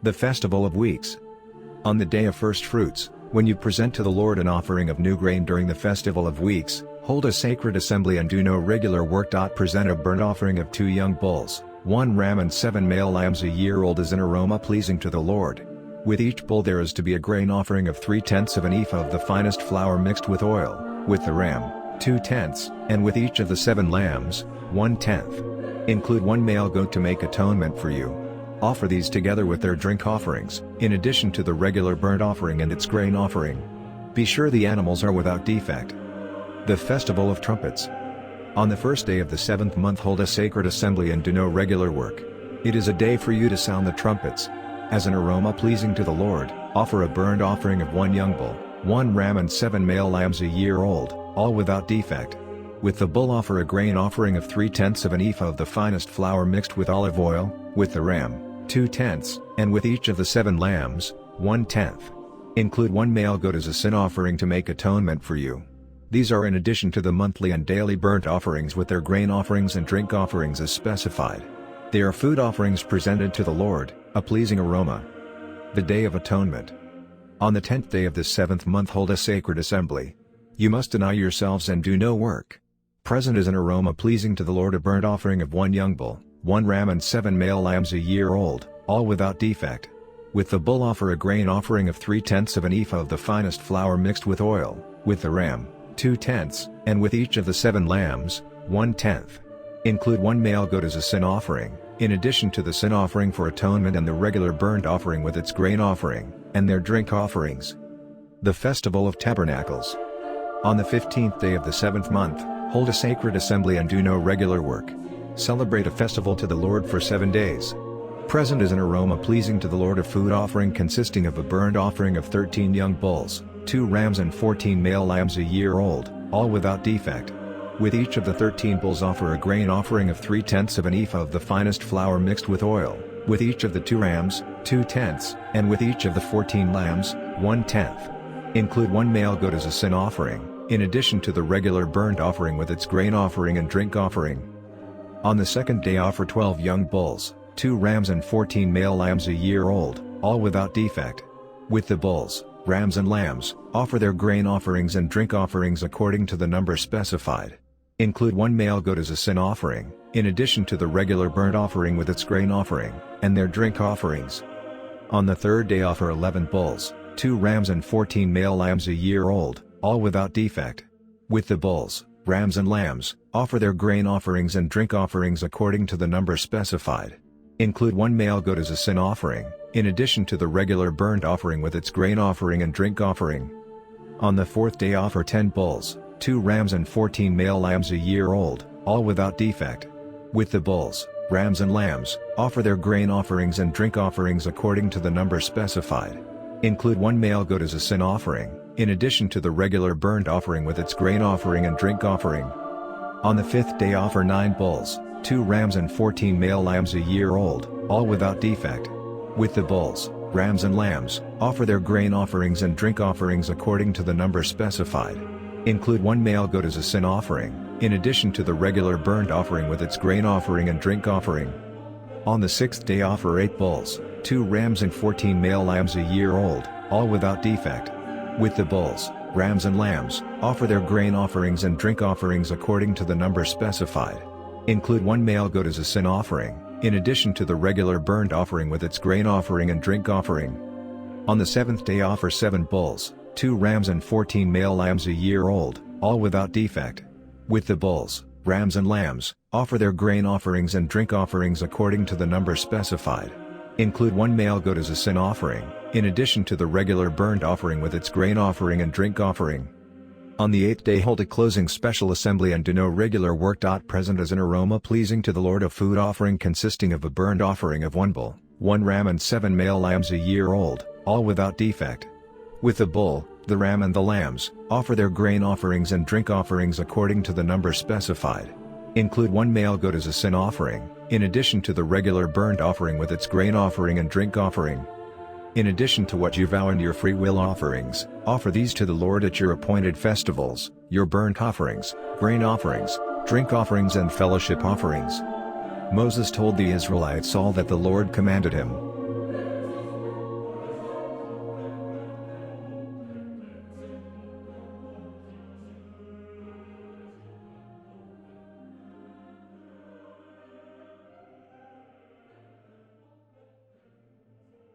The Festival of Weeks. On the day of first fruits, when you present to the Lord an offering of new grain during the Festival of Weeks, hold a sacred assembly and do no regular work. Present a burnt offering of 2 young bulls, 1 ram and 7 male lambs a year old as an aroma pleasing to the Lord. With each bull there is to be a grain offering of 3/10 of an ephah of the finest flour mixed with oil, with the ram, 2/10, and with each of the 7 lambs, 1/10. Include 1 male goat to make atonement for you. Offer these together with their drink offerings, in addition to the regular burnt offering and its grain offering. Be sure the animals are without defect. The Festival of Trumpets. On the first day of the 7th month hold a sacred assembly and do no regular work. It is a day for you to sound the trumpets. As an aroma pleasing to the Lord, offer a burnt offering of 1 young bull, 1 ram and 7 male lambs a year old, all without defect. With the bull offer a grain offering of 3/10 of an ephah of the finest flour mixed with olive oil, with the ram, 2/10, and with each of the 7 lambs, 1/10. Include 1 male goat as a sin offering to make atonement for you. These are in addition to the monthly and daily burnt offerings with their grain offerings and drink offerings as specified. They are food offerings presented to the Lord, a pleasing aroma. The Day of Atonement. On the 10th day of the 7th month hold a sacred assembly. You must deny yourselves and do no work. Present is an aroma pleasing to the Lord a burnt offering of 1 young bull, 1 ram and 7 male lambs a year old, all without defect. With the bull offer a grain offering of 3/10 of an ephah of the finest flour mixed with oil, with the ram, 2/10, and with each of the 7 lambs, 1/10. Include 1 male goat as a sin offering, in addition to the sin offering for atonement and the regular burnt offering with its grain offering, and their drink offerings. The Festival of Tabernacles. On the 15th day of the 7th month, hold a sacred assembly and do no regular work. Celebrate a festival to the Lord for 7 days. Present is an aroma pleasing to the Lord a food offering consisting of a burnt offering of 13 young bulls, 2 rams and 14 male lambs a year old, all without defect. With each of the 13 bulls offer a grain offering of 3/10 of an ephah of the finest flour mixed with oil, with each of the 2 rams, 2/10, and with each of the 14 lambs, 1/10. Include 1 male goat as a sin offering, in addition to the regular burnt offering with its grain offering and drink offering. On the 2nd day offer 12 young bulls, 2 rams and 14 male lambs a year old, all without defect. With the bulls, rams and lambs, offer their grain offerings and drink offerings according to the number specified. Include 1 male goat as a sin offering, in addition to the regular burnt offering with its grain offering, and their drink offerings. On the 3rd day offer 11 bulls, 2 rams and 14 male lambs a year old, all without defect. With the bulls, rams and lambs, offer their grain offerings and drink offerings according to the number specified. Include 1 male goat as a sin offering, in addition to the regular burnt offering with its grain offering and drink offering. On the 4th day offer 10 bulls, 2 rams and 14 male lambs a year old, all without defect. With the bulls, rams and lambs, offer their grain offerings and drink offerings according to the number specified. Include 1 male goat as a sin offering, in addition to the regular burnt offering with its grain offering and drink offering. On the 5th day offer 9 bulls, 2 rams and 14 male lambs a year old, all without defect. With the bulls, rams and lambs, offer their grain offerings and drink offerings according to the number specified. Include 1 male goat as a sin offering, in addition to the regular burnt offering with its grain offering and drink offering. On the 6th day offer 8 bulls, 2 rams and 14 male lambs a year old, all without defect. With the bulls, rams and lambs, offer their grain offerings and drink offerings according to the number specified. Include 1 male goat as a sin offering, in addition to the regular burnt offering with its grain offering and drink offering. On the 7th day offer 7 bulls, 2 rams and 14 male lambs a year old, all without defect. With the bulls, rams and lambs, offer their grain offerings and drink offerings according to the number specified. Include 1 male goat as a sin offering, in addition to the regular burnt offering with its grain offering and drink offering. On the 8th day hold a closing special assembly and do no regular work. Present as an aroma pleasing to the Lord a food offering consisting of a burnt offering of 1 bull, 1 ram and 7 male lambs a year old, all without defect. With the bull, the ram and the lambs, offer their grain offerings and drink offerings according to the number specified. Include 1 male goat as a sin offering, in addition to the regular burnt offering with its grain offering and drink offering. In addition to what you vow and your free will offerings, offer these to the Lord at your appointed festivals, your burnt offerings, grain offerings, drink offerings and fellowship offerings. Moses told the Israelites all that the Lord commanded him,